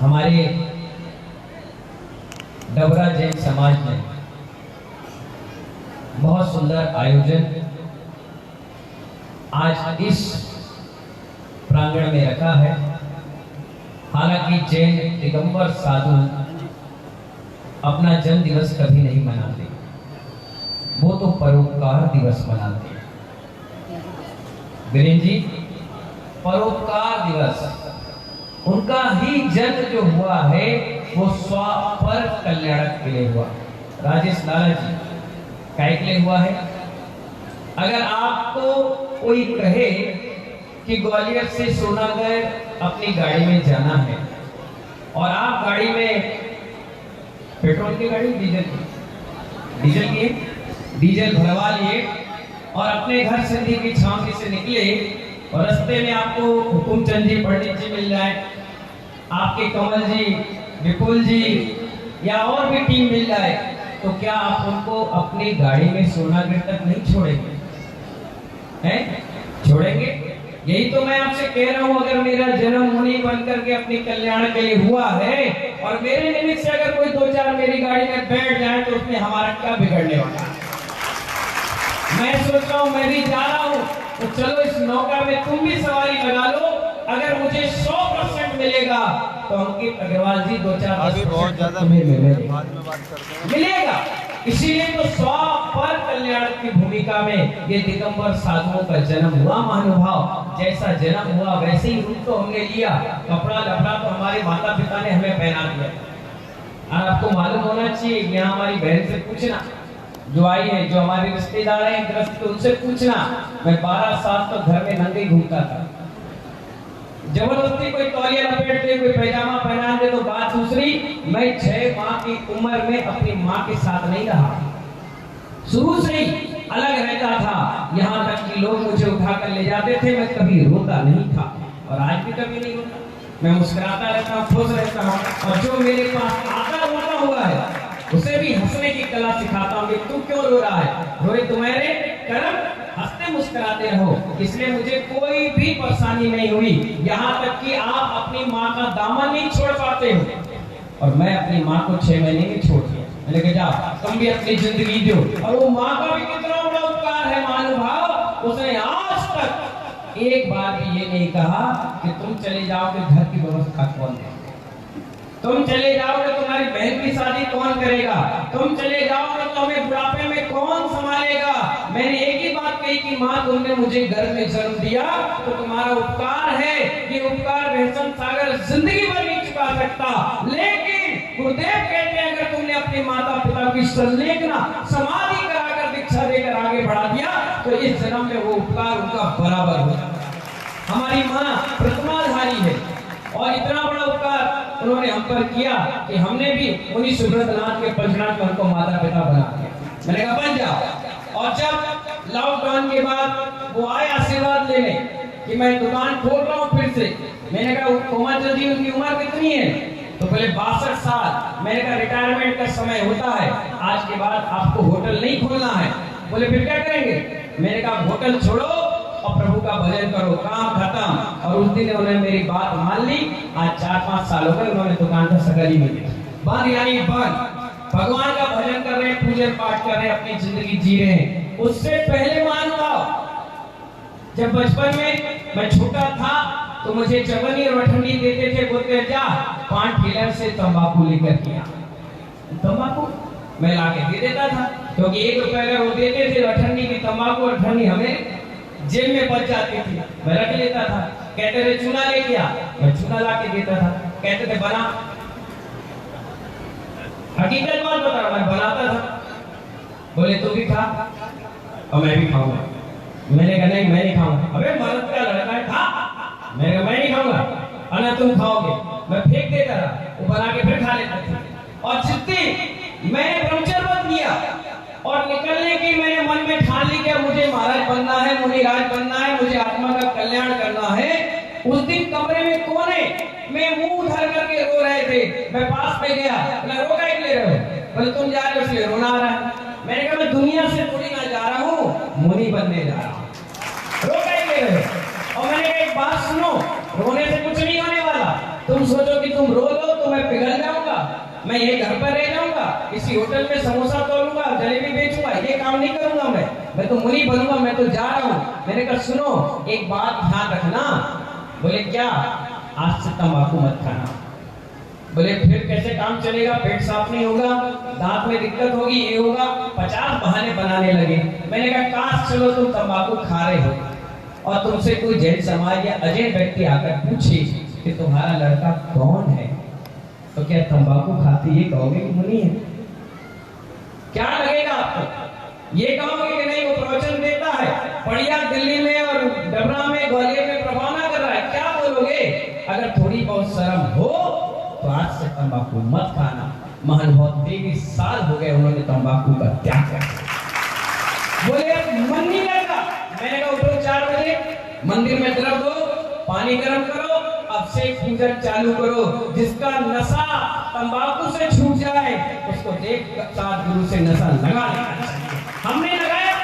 हमारे डबरा जैन समाज में बहुत सुंदर आयोजन आज इस प्रांगण में रखा है। हालांकि जैन दिगंबर साधु अपना जन्म दिवस कभी नहीं मनाते, वो तो परोपकार दिवस मनाते हैं। वीरेंद्र जी, परोपकार दिवस उनका ही जन्म जो हुआ है वो स्वापर कल्याणक के लिए हुआ। राजेश लाला जी काय के लिए हुआ है? अगर आपको कोई कहे कि ग्वालियर से सोनागढ़ अपनी गाड़ी में जाना है और आप गाड़ी में पेट्रोल की गाड़ी डीजल की डीजल भरवा लिए और अपने घर सिंधी की छावनी से निकले और रास्ते में आपको हुकुमचंद जी, पंडित जी मिल जाए, आपके कमल जी, विपुल जी या और भी टीम मिल जाए, तो क्या आप उनको अपनी गाड़ी में सोनागढ़ तक नहीं छोड़ेंगे? हैं? छोड़ेंगे? यही तो मैं आपसे कह रहा हूं, अगर मेरा जन्म मुनि बनकर के अपनी कल्याण के लिए हुआ है और मेरे निमित्त से अगर कोई दो चार मेरी गाड़ी में बैठ जाए तो उसमें हमारा क्या बिगड़ने वाला है? मैं सोच रहा हूं, मैं भी जा रहा हूं, तो चलो इस नौका में तुम भी सवारी लगा लो। अगर मुझे 100% मिलेगा तो अंकित अग्रवाल जी 2-4 बहुत ज्यादा मिलेगा। इसीलिए तो स्वापर कल्याण की भूमिका में ये दिगंबर साधुओं का जन्म हुआ। महानुभाव, जैसा जन्म हुआ वैसे ही रूप तो हमने लिया। कपड़ा लपड़ा तो हमारे माता पिता ने हमें पहना दिया। और आपको मालूम होना चाहिए, यहाँ हमारी बहन से पूछना जो आई है, जो हमारे रिश्तेदार हैं ग्रस्त, उनसे पूछना। मैं 12 साल तो घर में नंगे घूमता था। जबरदस्ती कोई तौलिया लपेट दे, कोई पैजामा पहना दे तो बात दूसरी। मैं 6 माह की उम्र में अपनी माँ के साथ नहीं रहा, शुरू से ही अलग रहता था। यहाँ तक कि लोग मुझे उठाकर ले जाते थे, मैं कभी रोता नहीं था और आज भी कभी नहीं रोता। मैं मुस्कुराता रहता हूँ, खुश रहता हूँ, और जो मेरे पास आता रोता हुआ है उसे भी हंसने की कला सिखाता हूँ कि तू क्यों रो रहा है? रोए तुम्हारे कर्म, हंसते मुस्कुराते रहो। इसलिए मुझे कोई भी परेशानी नहीं हुई, यहाँ तक कि आप अपनी माँ का दामन नहीं छोड़ पाते हो, और मैं अपनी माँ को 6 महीने में छोड़ दिया। मैंने कहा जा तुम भी अपनी जिंदगी दो। और वो माँ का भी कितना बड़ा उपकार है महानुभाव, उसने आज तक एक बार भी ये नहीं कहा कि तुम चले जाओगे घर की व्यवस्था कौन है, तुम चले जाओगे तुम्हारी बहन की शादी कौन करेगा, तुम चले जाओगे तो हमें बुढ़ापे में कौन संभालेगा। मैंने एक ही बात कही कि माँ तुमने मुझे घर में जन्म दिया तो तुम्हारा उपकार है, ये उपकार वैष्णव सागर जिंदगी भर नहीं चुका सकता। लेकिन गुरुदेव कहते हैं अगर तुमने अपने माता पिता की संलेखना समाधि कराकर दीक्षा देकर आगे बढ़ा दिया तो इस जन्म में वो उपकार उनका बराबर हो जाता है। हमारी माँ प्रतिमाधारी है और इतना बड़ा उपकार उन्होंने हम पर किया कि हमने भी मुनि सुब्रतनाथ के पंचनाथ में उनको माता पिता बना दिया। मैंने कहा बन जाओ। और जब लॉकडाउन के बाद वो आए आशीर्वाद लेने कि मैं दुकान खोल रहा हूँ फिर से, मैंने कहा कोमल जी उनकी उम्र कितनी है? तो पहले 62 साल। मैंने कहा रिटायरमेंट का समय होता है, आज के बाद आपको होटल नहीं खोलना है। बोले फिर क्या करेंगे? मैंने कहा होटल छोड़ो और प्रभु का भजन करो, काम खत्म। और उस दिन उन्होंने मेरी बात मान ली। आज 4-5 साल हो गए उन्होंने दुकान का सकल ही नहीं दिया, बंद यानी बंद। भगवान का भजन कर रहे हैं, पूजन पाठ कर रहे हैं, अपनी जिंदगी जी रहे हैं। उससे पहले मान लो, जब बचपन में मैं छोटा था तो मुझे चवनी और ठंडी देते थे, बोलते जा 5 ठेलर से तंबाकू लेकर किया। तंबाकू मैं लाके दे देता था, क्योंकि 1 रुपए अगर वो देते थे अठन्नी की तंबाकू, और ठंडी हमें जेब में बच जाती थी, मैं रख लेता था। कहते थे चूना ले गया, मैं चूना ला के देता था। कहते थे बना, हकीकत बात बता रहा, मैं बनाता था। बोले तू भी खा और मैं भी खाऊंगा। मैंने कहा नहीं मैं नहीं खाऊंगा। अबे मर्द का लड़का है, खा। मैंने कहा मैं नहीं खाऊंगा, अना तुम खाओगे। मैं फेंक देता था, वो बना के फिर खा लेते थे। और जितनी मैंने ब्रह्मचर्य व्रत लिया और निकलने की मैंने मन में ठान ली कि मुझे महाराज बनना है, मुनिराज बनना है, मुझे आत्मा का कल्याण करना है। उस दिन कमरे में कोने में मुंह धर करके रो रहे थे। मैं पास में गया, बोला रो काहे ले रहे हो? बोले तुम जा रहे हो इसलिए रोना आ रहा है। मैंने कहा मैं दुनिया से थोड़ी ना जा रहा हूँ, मुनि बनने जा रहा हूँ, रो काहे ले रहे हो? और मैंने कहा एक बात सुनो, रोने से कुछ नहीं होने वाला। तुम सोचो कि तुम रो लो तो मैं पिघल जाऊंगा, मैं ये घर पर रह जाऊंगा, किसी होटल में समोसा तोलूंगा, जलेबी बेचूंगा, ये काम नहीं करूंगा। मैं तो मुनि बनूंगा, मैं तो जा रहा हूँ। मैंने कहा सुनो एक बात ध्यान रखना। बोले क्या? आज से तंबाकू मत खाना। बोले फिर कैसे काम चलेगा? पेट साफ नहीं होगा, दांत में दिक्कत होगी, ये होगा। 50 बहाने बनाने लगे। मैंने कहा काश चलो तुम तंबाकू खा रहे हो और तुमसे कोई जैन समाज या अजैन व्यक्ति आकर पूछे कि तुम्हारा लड़का कौन है, तो क्या तंबाकू खाती ये कहोगे कि मुनि है? क्या लगेगा आपको? ये कहोगे कि नहीं वो प्रवचन देता है, बढ़िया दिल्ली में और डबरा में ग्वालियर में प्रभावना कर रहा है, क्या बोलोगे? अगर थोड़ी बहुत शर्म हो तो आज से तंबाकू मत खाना। महानुभाव 23 साल हो गए उन्होंने तंबाकू का त्याग किया। बोले मन नहीं लगा। मैंने कहा उठो 4 बजे मंदिर में द्रव दो, पानी गर्म करो, अब से पूजन चालू करो। जिसका नशा तंबाकू से छूट जाए उसको देख साथ गुरु से नशा लगा लेना चाहिए। हमने लगाया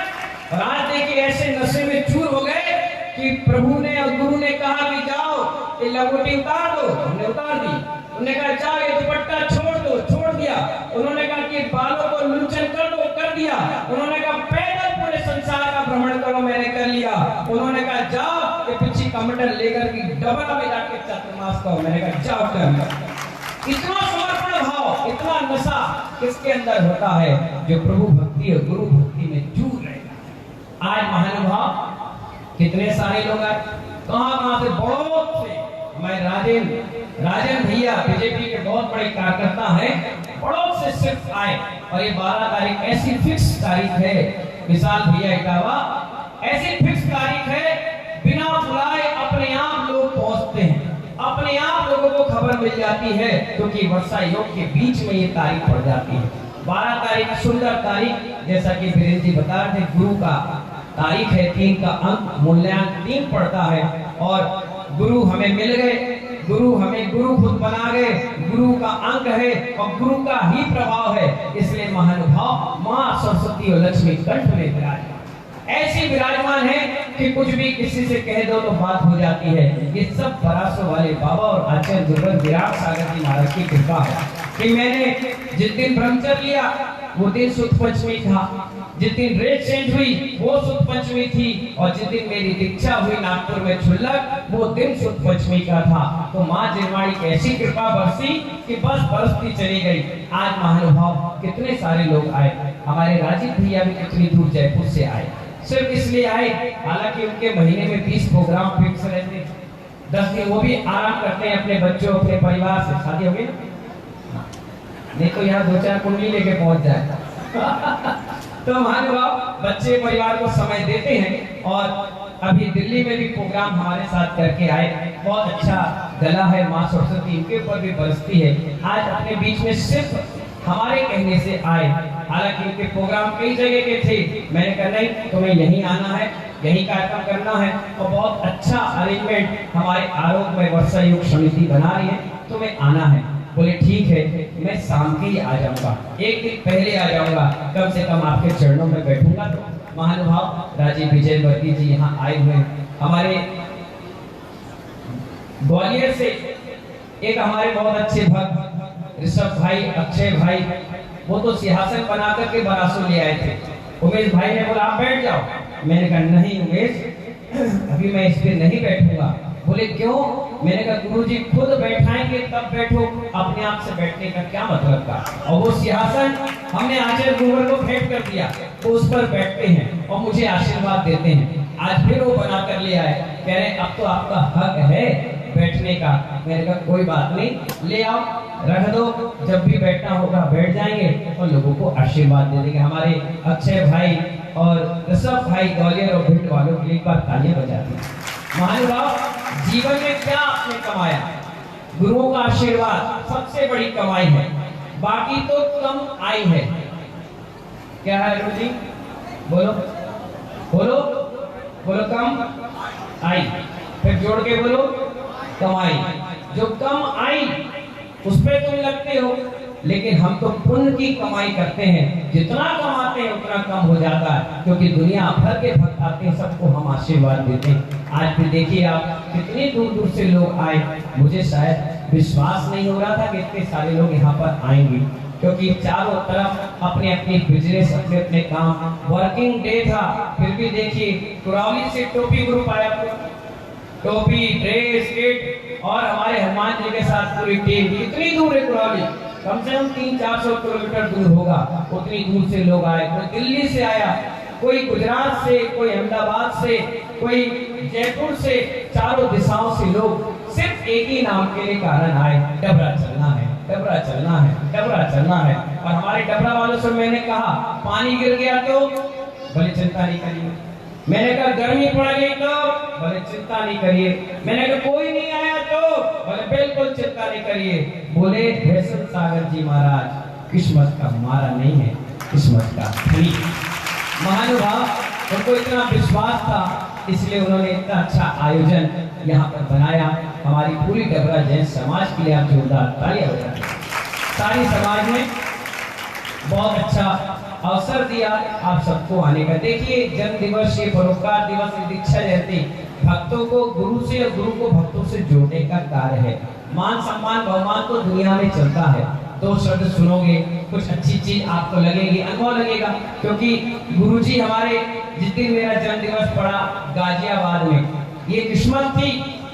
और आज देखिए ऐसे नशे में चूर हो गए कि प्रभु ने और गुरु ने कहा कि जाओ ये लंगोटी उतार दो, हमने उतार दी। उन्होंने कहा जाओ ये दुपट्टा छोड़ दो, छोड़ दिया। उन्होंने कहा कि बालों को लुंचन कर दो, कर दिया। उन्होंने कहा पैदल पूरे संसार का भ्रमण करो, मैंने कर लिया। उन्होंने कहा जाओ ये पिछी कमंडल लेकर की डबरा में जाके चातुर्मास करो, मैंने कहा जाओ कर। इतना समर्पण भाव, इतना नशा किसके अंदर होता है? जो प्रभु भक्ति और गुरु भक्ति में जुड़ रहेगा। आज महानुभाव कितने सारे लोग आए, कहां से, बहुत से। मैं राजन भैया बीजेपी के बहुत बड़े कार्यकर्ता हैं, बहुत से सिर्फ आए। और ये 12 तारीख ऐसी फिक्स तारीख है, विशाल भैया इटावा, ऐसी फिक्स तारीख है, बिना बुलाए अपने आप लोग पहुंचते हैं, अपने आप लोगों को खबर मिल जाती है, क्योंकि वर्षा योग के बीच में ये तारीख पड़ जाती है। 12 तारीख सुंदर तारीख, जैसा कि वीरेंद्र जी बता रहे थे, गुरु का तारीख है, 3 का अंक, मूल्यांक 3 पड़ता है। और गुरु हमें मिल गए, गुरु हमें गुरु खुद बना गए, गुरु का अंक है और गुरु का ही प्रभाव है। इसलिए महानुभाव मां सरस्वती और लक्ष्मी कंठ में विराजमान, ऐसी विराजमान है कि कुछ भी किसी से कह दो तो बात हो जाती है। ये सब परासो वाले बाबा और आचार्य गुरुवर विराट सागर जी महाराज की कृपा है कि मैंने जिस दिन ब्रह्मचर्य लिया वो दिन सुद पंचमी था, जिस दिन ड्रेस चेंज हुई वो सुद पंचमी थी, और जिस दिन मेरी दीक्षा हुई नागपुर में छुल्लक वो दिन सुद पंचमी का था। तो माँ जिरवाणी की ऐसी कृपा बरसी कि बस बरसती चली गई। आज महानुभाव कितने सारे लोग आए, हमारे राजीव भैया भी कितनी दूर जयपुर से आए, सिर्फ इसलिए आए, हालांकि उनके महीने में 20 प्रोग्राम फिक्स रहते, 10 दिन वो भी आराम करते हैं अपने बच्चों अपने परिवार से। शादी हो गई नहीं तो यहाँ 2-4 कुंडली लेके पहुंच जाए। तो महानुभाव बच्चे परिवार को समय देते हैं। और अभी दिल्ली में भी प्रोग्राम हमारे साथ करके आए, बहुत अच्छा गला है, माँ सरस्वती इनके ऊपर भी बरसती है। आज अपने बीच में सिर्फ हमारे कहने से आए, हालांकि इनके प्रोग्राम कई जगह के थे। मैंने कहा नहीं तुम्हें यहीं आना है, यही कार्यक्रम करना है। और बहुत अच्छा अरेंजमेंट हमारे आरोग्य में वर्षा योग समिति बना रही है, तुम्हें आना है। बोले ठीक है, मैं शाम के ही आ जाऊंगा, एक दिन पहले आ जाऊंगा, कम से कम आपके चरणों में बैठूंगा। तो महानुभाव राजीव विजय वर्गी जी यहाँ आए हुए, हमारे ग्वालियर से एक हमारे बहुत अच्छे भक्त ऋषभ भाई, अक्षय भाई, वो तो सिंहासन बना करके बरासो ले आए थे। उमेश भाई ने बोला आप बैठ जाओ, मैंने कहा नहीं उमेश अभी मैं इस पे नहीं बैठूंगा। बोले क्यों? मैंने कहा गुरुजी खुद बैठाएंगे तब बैठो, अपने आप से बैठने का क्या मतलब का। और वो सिंहासन हमने आचार्य गुरुवर को भेंट कर दिया, तो उस पर बैठते हैं और मुझे आशीर्वाद देते हैं। आज फिर वो बना कर ले आए, कह रहे अब तो आपका हक है बैठने का। मैंने कहा कोई बात नहीं, ले आओ, रख दो, जब भी बैठना होगा बैठ जाएंगे और लोगों को आशीर्वाद दे देंगे। हमारे अक्षय भाई और ऋषभ भाई ग्वालियर और भिंड वालों के लिए एक बार तालियां बजा दी। महानुभाव जीवन में क्या आपने कमाया? गुरुओं का आशीर्वाद सबसे बड़ी कमाई है, बाकी तो कम आई है। क्या है गुरु जी? बोलो बोलो बोलो, कम आई, फिर जोड़ के बोलो कमाई। जो कम आई उस पे तुम लगते हो, लेकिन हम तो पुण्य की कमाई करते हैं, जितना कमाते हैं उतना कम हो जाता है, क्योंकि दुनिया भर के भक्त आते हैं, सबको हम आशीर्वाद देते हैं। आज भी देखिए आप कितनी दूर दूर से लोग आए, मुझे शायद विश्वास नहीं हो रहा था कि इतने सारे लोग यहाँ पर आएंगे, क्योंकि चारों तरफ अपने अपने बिजनेस, अपने अपने काम, वर्किंग डे था। फिर भी देखिए कुराली से टोपी ग्रुप आया, टोपी, ड्रेस, किट और हमारे हनुमान जी के साथ पूरी टीम। कितनी दूर है कुराली? कम से कम 300-400 किलोमीटर दूर होगा। उतनी दूर से लोग आए, कोई दिल्ली से आया, कोई गुजरात से, कोई अहमदाबाद से, कोई जयपुर से, चारों दिशाओं से लोग सिर्फ एक ही नाम के लिए कारण आए, डबरा चलना है, डबरा चलना है, डबरा चलना है। और हमारे डबरा वालों से मैंने कहा पानी गिर गया तो बोले चिंता नहीं करिए, मैंने कहा गर्मी पड़ गई तो बोले चिंता नहीं करिए, मैंने कहा कोई नहीं आया तो बोले बिल्कुल चिंता नहीं करिए। बोले भैसन सागर जी महाराज किस्मत का मारा नहीं है, किस्मत का धनी। महानुभाव, उनको इतना विश्वास था, इसलिए उन्होंने इतना अच्छा आयोजन यहाँ पर बनाया। हमारी पूरी डबरा जैन समाज के लिए आप जोरदार तालियां बजाएं। सारी समाज ने बहुत अच्छा अवसर दिया आप सबको आने का। देखिए जन्म दिवस, ये परोपकार दिवस, दीक्षा जयंती भक्तों को गुरु से और गुरु को भक्तों से जोड़ने का कार्य है। मान सम्मान बहुमान तो दुनिया में चलता है, दो शब्द सुनोगे कुछ अच्छी चीज आपको लगेगी, अनुभव लगेगा। क्योंकि गुरुजी हमारे, जिस दिन मेरा जन्म दिवस पड़ा गाजियाबाद में, ये किस्मत थी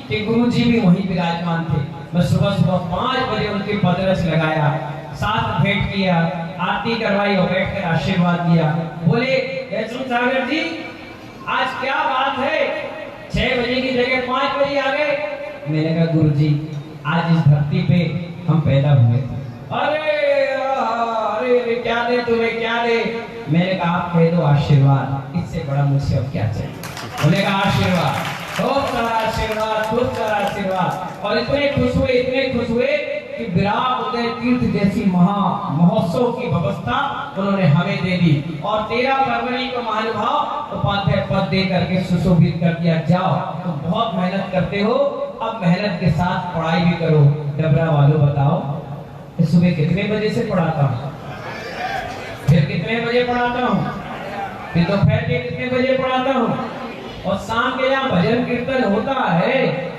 कि गुरुजी भी वहीं विराजमान थे। मैं सुबह सुबह 5 बजे उनके पदरस लगाया, साथ भेंट किया, आरती करवाई और बैठकर आशीर्वाद दिया। बोले भैसन सागर जी आज क्या बात है, 6 बजे की जगह 5 बजे आ गए। मैंने कहा गुरुजी आज इस धरती पे हम पैदा हुए थे। अरे अरे क्या दे तुम्हें, क्या दे? मैंने कहा आप कह दो आशीर्वाद, इससे बड़ा मुझसे अब क्या चाहिए। बोले कहा आशीर्वाद, खूब सारा आशीर्वाद, खूब सारा आशीर्वाद। और इतने खुश हुए, इतने खुश हुए कि विराट उदय तीर्थ जैसी महोत्सव की व्यवस्था उन्होंने हमें दे दी। और 13 फरवरी को महानुभाव उपाध्याय पद दे करके सुशोभित कर दिया। जाओ तुम बहुत मेहनत करते हो, अब मेहनत के साथ पढ़ाई भी करो। डबरा वालों बताओ सुबह कितने बजे से पढ़ाता हूँ, फिर कितने बजे पढ़ाता हूँ, फिर दोपहर के कितने बजे पढ़ाता हूँ, और शाम के यहाँ भजन कीर्तन होता है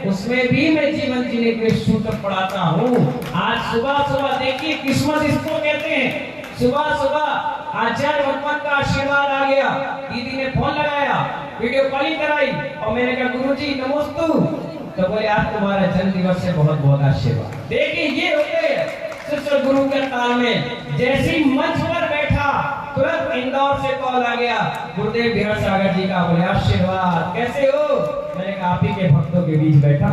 उसमें भी मैं जीवन जीने के सूत्र पढ़ाता हूँ। आज सुबह सुबह देखिए किस्मत इसको कहते हैं। सुबह सुबह आचार्य भगवान का आशीर्वाद आ गया, दीदी ने फोन लगाया, वीडियो कॉलिंग कराई और मैंने कहा गुरुजी नमस्तु। तो बोले आज तुम्हारा जन्म दिवस से बहुत बहुत आशीर्वाद। देखिए ये होते हैं शिष्य गुरु के तालमेल। जैसी मंच पर बैठा तुरंत इंदौर से कॉल आ गया, गुरुदेव बिहार सागर जी का। बोले आशीर्वाद, कैसे हो? मैंने कहा आप ही के भक्तों के बीच बैठा।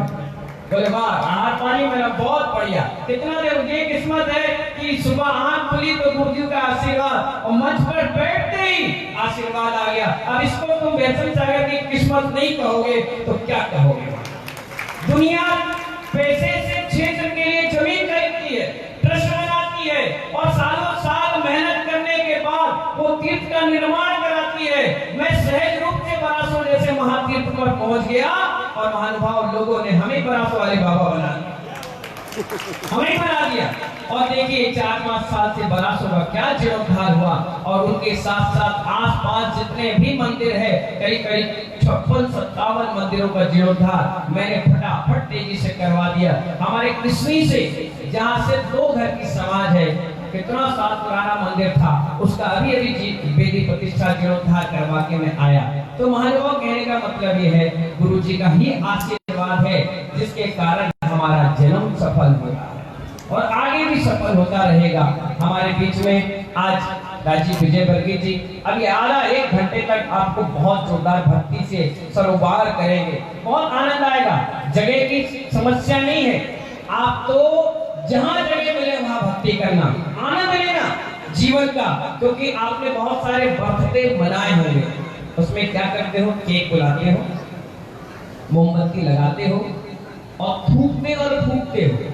बोले वाह आहार पानी मेरा बहुत बढ़िया। कितना देर, ये किस्मत है कि सुबह आंख खुली तो गुरुजी का आशीर्वाद और मंच पर बैठते ही आशीर्वाद आ गया। अब इसको तुम भैसन सागर की किस्मत नहीं कहोगे तो क्या कहोगे? दुनिया पैसे से क्षेत्र के लिए जमीन खरीदती है, ट्रस्ट बनाती है और सालों साल मेहनत करने के बाद वो तीर्थ का निर्माण कराती है। मैं सहज रूप से बरासो जैसे महातीर्थ पर पहुंच गया और महानुभाव लोगों ने हमें बरासो वाले बाबा बना दिया, हमें बना दिया। और देखिए 4-5 साल से बरासो का क्या जीर्णोद्धार हुआ और उनके साथ साथ आसपास जितने भी मंदिर है, करीब 56-57 मंदिरों का जीर्णोद्धार मैंने फटाफट तेजी से करवा दिया। हमारे कृष्णी से जहाँ से 2 घर की समाज है, कितना साल पुराना मंदिर था, उसका अभी वेदी प्रतिष्ठा जीर्णोद्धार करवा के मैं आया। तो महानुभाव कहने का मतलब ये है गुरु जी का ही आशीर्वाद है जिसके कारण हमारा जन्म सफल हुआ और आगे भी सफल होता रहेगा। हमारे बीच में आज राजीव विजय वर्गीय जी अभी आधा 1 घंटे तक आपको बहुत जोरदार भक्ति से सरोबार करेंगे, बहुत आनंद आएगा। जगह की समस्या नहीं है, आप तो जहां जगह मिले वहां भक्ति करना, आनंद लेना जीवन का। क्योंकि आपने बहुत सारे बर्थडे मनाए होंगे, उसमें क्या करते हो, केक बुलाते हो, मोमबत्ती लगाते हो और थूकते और फूकते हो।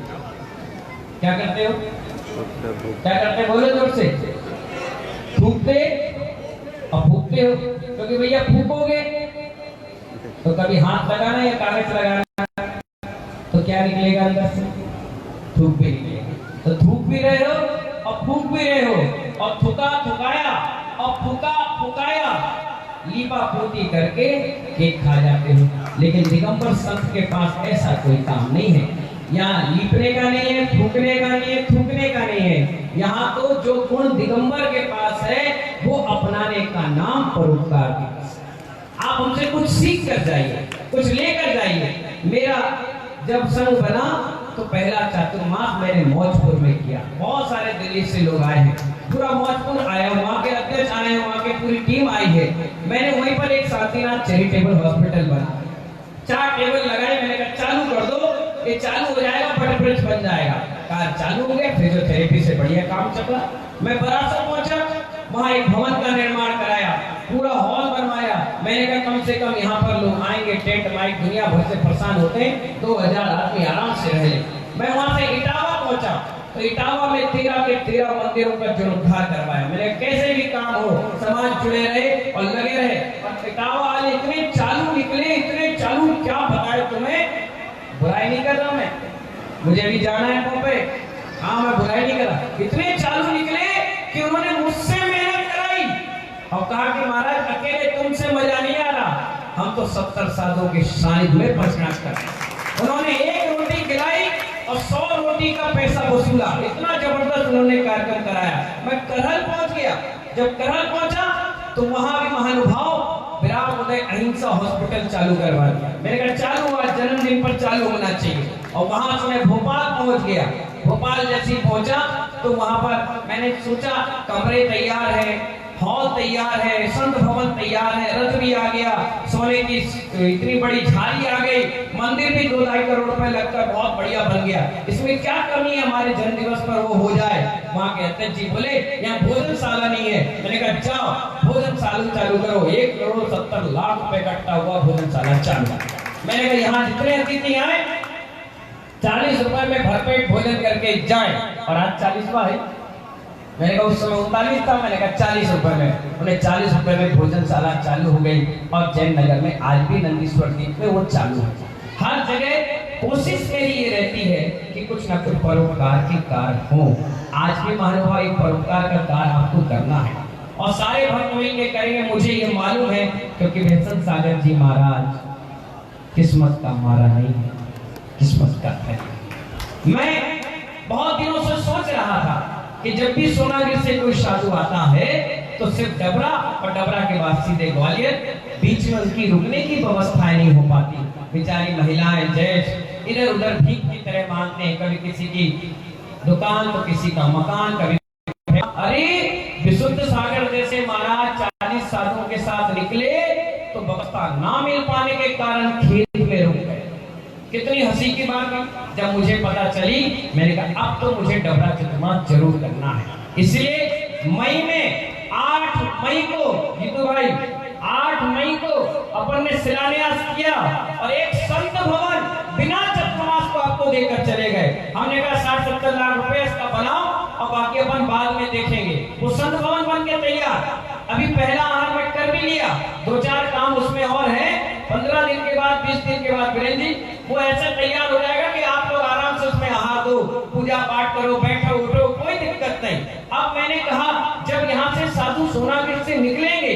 क्या करते हो, क्या करते हो, बोलो जोर से, थूकते और फूकते हो। क्योंकि भैया फूकोगे तो कभी हाथ लगाना या कागज लगाना तो क्या निकलेगा अंदर से, थूक भी निकलेगा। तो थूक भी रहे हो और फूक भी रहे हो और थुका थुकाया और फूका फुकाया, लीपा पोती करके केक खा जाते हो। लेकिन दिगंबर संत के पास ऐसा कोई काम नहीं है। यहाँ लीपने का नहीं है, थूकने का नहीं है, थूकने का नहीं है। यहाँ तो जो गुण दिगंबर के पास है वो अपनाने का नाम परोपकार दिवस। आप हमसे कुछ सीख कर जाइए, कुछ लेकर जाइए। मेरा जब संघ बना तो पहला चातुर्मास मैंने मौजपुर में किया। बहुत सारे दिल्ली से लोग आए हैं, पूरा मौजपुर आया, वहाँ के अध्यक्ष आए हैं, वहाँ की पूरी टीम आई है। मैंने वहीं पर एक साथीनाथ चैरिटेबल हॉस्पिटल बना, 4 टेबल लगाए। मैंने कहा चालू कर दो, ये चालू हो जाएगा, बट ब्रिज बन जाएगा। कार चालू हो गया, फिजियोथेरेपी से बढ़िया काम चला। मैं बरासर पहुंचा, वहाँ एक भवन का निर्माण कराया, पूरा हॉल बनवाया। मैंने कहा कम से कम यहाँ पर लोग आएंगे, टेंट माइक दुनिया भर से परेशान होते हैं, 2000 आदमी आराम से रहे। मैं वहाँ से इटावा पहुंचा, तो इटावा में 13 के 13 मंदिरों का जीर्णोद्धार करवाया। मैंने कैसे भी काम हो, समाज जुड़े रहे और लगे रहे। और इटावा वाले इतने चालू निकले, इतने चालू, क्या बताए तुम्हें। बुराई नहीं कर रहा मैं, मुझे भी जाना है वहाँ पे, हाँ मैं बुराई नहीं कर रहा। इतने चालू निकले कि उन्होंने मुझसे मेहनत कराई और कहा कि महाराज अकेले तुमसे मजा नहीं आ रहा, हम तो 70 साधुओं के सानिध्य में प्रश्नार्थ करते। उन्होंने 1 रोटी खिलाई और 100 रोटी का पैसा वसूला। इतना जबरदस्त उन्होंने कार्यक्रम कराया। मैं करहल पहुंच गया, जब करहल पहुंचा तो वहां भी महानुभाव विराट उदय अहिंसा हॉस्पिटल चालू करवा दिया। मैंने कहा चालू हुआ, जन्मदिन पर चालू होना चाहिए। और वहां से मैं भोपाल पहुंच गया। भोपाल जैसे ही पहुंचा तो वहां पर मैंने सोचा कमरे तैयार है, हॉल तैयार है, संत भवन तैयार है, रथ भी आ गया, सोने की इतनी बड़ी झाड़ी आ गई, मंदिर भी 2-2.5 करोड़ रुपए लगकर बहुत बढ़िया बन गया। इसमें क्या कमी है हमारे जन्म दिवस पर वो हो जाए। वहां के अध्यक्ष जी बोले यहाँ भोजनशाला नहीं है। मैंने कहा जाओ भोजनशाला चालू करो। 1,70,00,000 रुपए इकट्ठा हुआ, भोजनशाला चालू। मैंने कहा यहाँ जितने अतिथि आए 40 रुपए में भरपेट भोजन करके जाए। और आज 40वां है। मैंने कहा उस समय 39 था, मैंने कहा 40 रुपए में। उन्हें 40 रुपए में भोजनशाला चालू हो गई। और जैन नगर में आज भी नंदीश्वर द्वीप में वो चालू है। हर जगह कोशिश मेरी ये रहती है कि कुछ ना कुछ परोपकार के कार्य हो। आज भी महानुभाव एक परोपकार का कार्य आपको करना है और सारे भक्त मिलकर करेंगे, मुझे ये मालूम है, क्योंकि भैसन सागर जी महाराज किस्मत का मारा नहीं है, किस्मत का है। मैं बहुत दिनों से सोच रहा था कि जब भी सोनागिर से कोई साधु आता है तो सिर्फ डबरा और डबरा के बाद सीधे ग्वालियर, बीच में उनकी रुकने की व्यवस्थाएं नहीं हो पाती। बेचारी महिलाएं जैस इधर उधर भीख की तरह मांगते हैं, कभी किसी की दुकान तो किसी का मकान, कभी अरे विशुद्ध सागर जैसे महाराज 40 साधुओं के साथ निकले तो व्यवस्था ना मिल पाने के कारण खेत में रुक गए। कितनी हंसी की बात है। जब मुझे पता चली मैंने कहा अब तो मुझे डबरा चातुर्मास जरूर करना है। इसलिए मई में 8 मई को जीतू भाई 8 मई को अपन ने शिलान्यास किया और एक संत भवन बिना चातुर्मास को आपको देकर चले गए। हमने कहा 60-70 लाख रुपए इसका बनाओ और बाकी अपन बाद में देखेंगे। वो संत भवन बन के तैयार, अभी पहला आहार कर भी लिया, 2-4 काम उसमें और है। 15 दिन के बाद 20 दिन के बाद वीरेंद्र जी वो ऐसा तैयार हो जाएगा कि आप लोग आराम से उसमें आहार दो, पूजा पाठ करो, बैठो उठो, कोई दिक्कत नहीं। अब मैंने कहा जब यहाँ से साधु सोनागिर से निकलेंगे,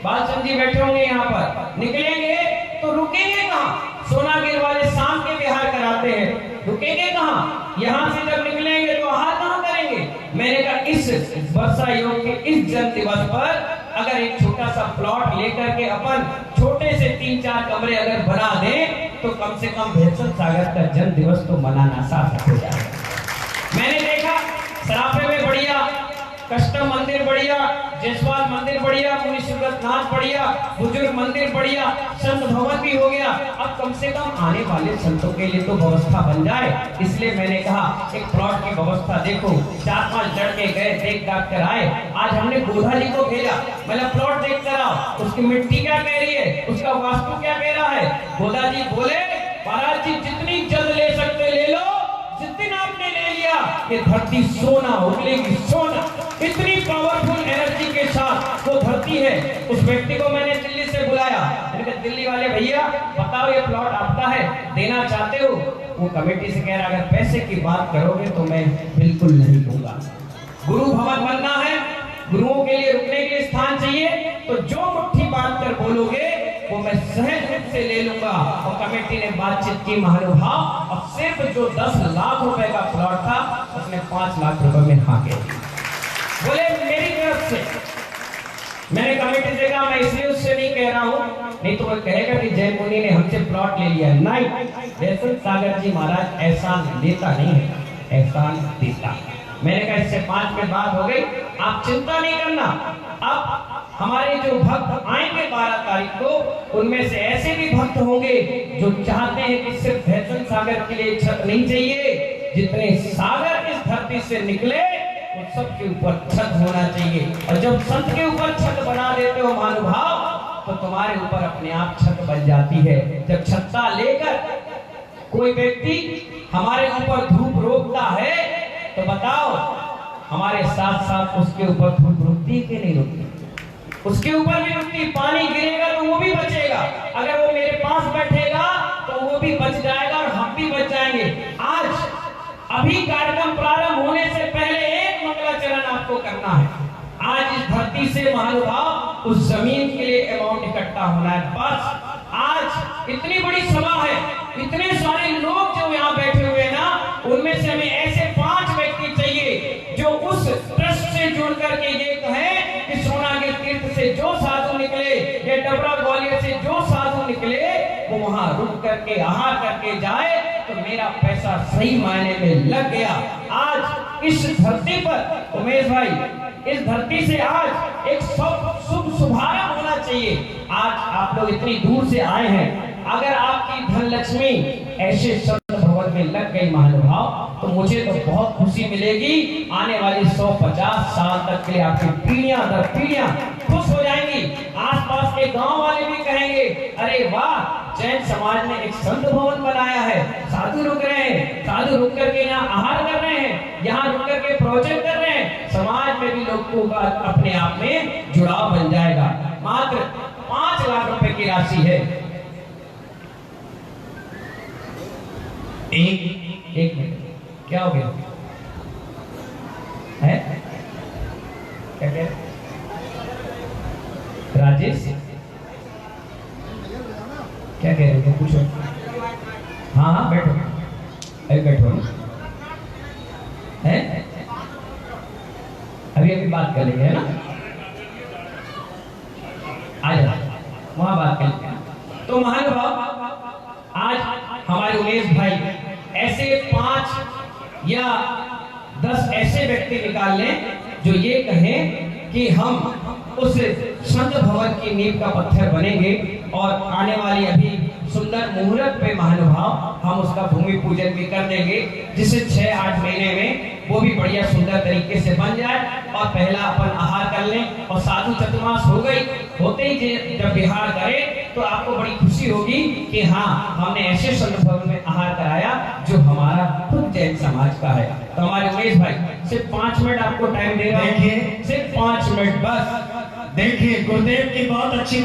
बालचंद जी बैठे होंगे यहाँ पर, निकलेंगे तो रुकेंगे कहाँ? सोनागिर वाले शाम के विहार कराते हैं, रुकेंगे कहाँ? यहाँ से जब निकलेंगे तो आहार कहाँ करेंगे? मैंने कहा इस वर्षा योग के इस जन्म दिवस पर अगर एक छोटा सा प्लॉट लेकर के अपन छोटे से 3-4 कमरे अगर बना दें तो कम से कम भैसन सागर का जन्म दिवस तो मनाना सार्थक हो जाएगा। मैंने देखा सराफे में बढ़िया, कस्टम मंदिर बढ़िया, जयसवाल मंदिर बढ़िया, मुनि सुब्रतनाथ बढ़िया, बुजुर्ग मंदिर बढ़िया, संत भवन भी हो गया। अब कम से कम आने वाले संतों के लिए तो व्यवस्था बन जाए। इसलिए मैंने कहा एक प्लॉट की व्यवस्था देखो। 4-5 लड़के गए, देख दाख कर आए। आज हमने गोधा जी को भेजा, मतलब प्लॉट देख कर आओ, उसकी मिट्टी क्या कह रही है, उसका वास्तु क्या कह रहा है। गोधा जी बोले महाराज जी जितनी जल्द ले सकते ले लो, जिस दिन आपने ले लिया ये धरती सोना उगलेगी, सोना। इतनी पावरफुल एनर्जी के साथ वो धरती है। उस व्यक्ति को मैंने दिल्ली से बुलाया, मैंने कहा दिल्ली वाले भैया बताओ ये प्लॉट आपका है, देना चाहते हो? वो कमेटी से कह रहा अगर पैसे की बात करोगे तो मैं बिल्कुल नहीं दूंगा। गुरु भवन बनना है, गुरुओं के लिए रुकने के लिए स्थान चाहिए, तो जो मुट्ठी बांध कर बोलोगे वो मैं सहज रूप से ले लूंगा। और कमेटी ने बातचीत की महानुभाव, और सिर्फ जो 10 लाख रुपए का प्लॉट था उसने 5 लाख रुपए में हाके बोले मेरी तरफ से। मैंने कमेटी से कहा मैं इसलिए उससे नहीं कह रहा हूं, नहीं तो वो कहेगा कि जय मुनि ने हमसे प्लॉट ले लिया। नहीं, दयाशंकर सागर जी महाराज एहसान लेता नहीं है, एहसान देता। मैंने कहा इससे 5 में बात हो गई, आप चिंता नहीं करना। अब हमारे जो भक्त आएंगे 12 तारीख को, उनमें से ऐसे भी भक्त होंगे जो चाहते हैं कि सिर्फ दयाशंकर सागर के लिए छत नहीं चाहिए, जितने सागर इस धरती से निकले उन सबके ऊपर छत होना चाहिए। और जब संत के ऊपर छत बना देते हो महानुभाव, तो तुम्हारे ऊपर अपने आप छत बन जाती है। जब छत्ता लेकर कोई व्यक्ति हमारे ऊपर धूप रोकता है, तो बताओ हमारे साथ साथ उसके ऊपर धूप रुकती कि नहीं रुकती? उसके ऊपर भी रुकती। पानी गिरेगा तो वो भी बचेगा, अगर वो मेरे पास बैठेगा तो वो भी बच जाएगा और हम भी बच जाएंगे। आज अभी कार्यक्रम प्रारंभ होने से पहले एक मंगलाचरण आपको करना है। आज इस धरती से महानुभाव उस जमीन के लिए अमाउंट इकट्ठा होना है। बस आज इतनी बड़ी सभा है, इतने सारे लोग जो यहाँ बैठे हुए हैं ना, उनमें से हमें ऐसे 5 व्यक्ति चाहिए जो उस ट्रस्ट से जुड़ करके ये कहें कि सोनागिर तीर्थ से जो साधु निकले या डबरा ग्वालियर से जो साधु निकले वो वहां रुक करके आहार करके जाए तो मेरा पैसा सही मायने में लग गया। आज इस धरती पर उमेश भाई, इस धरती से आज एक शुभ शुभारंभ होना चाहिए। आज आप लोग इतनी दूर से आए हैं, अगर आपकी धन लक्ष्मी ऐसे संत भवन में लग गई महानुभाव, तो मुझे तो बहुत खुशी मिलेगी। आने वाली 150 साल तक के लिए आपकी पीढ़ियां दर पीढ़ियां खुश हो जाएंगी। आसपास के गांव वाले भी कहेंगे अरे वाह, जैन समाज ने एक संत भवन बनाया है, साधु रुक रहे हैं, साधु रुक करके यहाँ आहार कर रहे हैं, यहाँ रुक करके प्रोजेक्ट कर रहे हैं। समाज में भी लोगों का अपने आप में जुड़ाव बन जाएगा। मात्र 5 लाख रुपए की राशि है। एक मिनट, क्या हो गया है? क्या कह रहे राजेश, क्या कह रहे थे? पूछो। हाँ हाँ बैठो, अभी बैठो है, अभी बात कर लेंगे, है ना? आ जाओ, वहां बात कर लेंगे। तो महानुभाव, आज हमारे उमेश भाई ऐसे 5 या 10 ऐसे व्यक्ति निकाल लें जो ये कहें कि हम उस संत भवन की नींव का पत्थर बनेंगे और आने वाली अभी सुंदर मुहूर्त पे महानुभाव हम उसका भूमि पूजन भी कर देंगे, जिससे 6-8 महीने में वो भी बढ़िया सुंदर तरीके से बन जाए। और पहला अपन आहार कर लें और साधु चतुर्मास हो गई, होते ही जब विहार करें तो आपको बड़ी खुशी होगी कि हाँ, हमने ऐसे संत भवन में आहार कराया जो हमारा खुद जैन समाज का है। तो हमारे उमेश भाई सिर्फ 5 मिनट आपको टाइम दे रहा हूं, सिर्फ 5 मिनट बस। देखिए गुरुदेव की बहुत अच्छी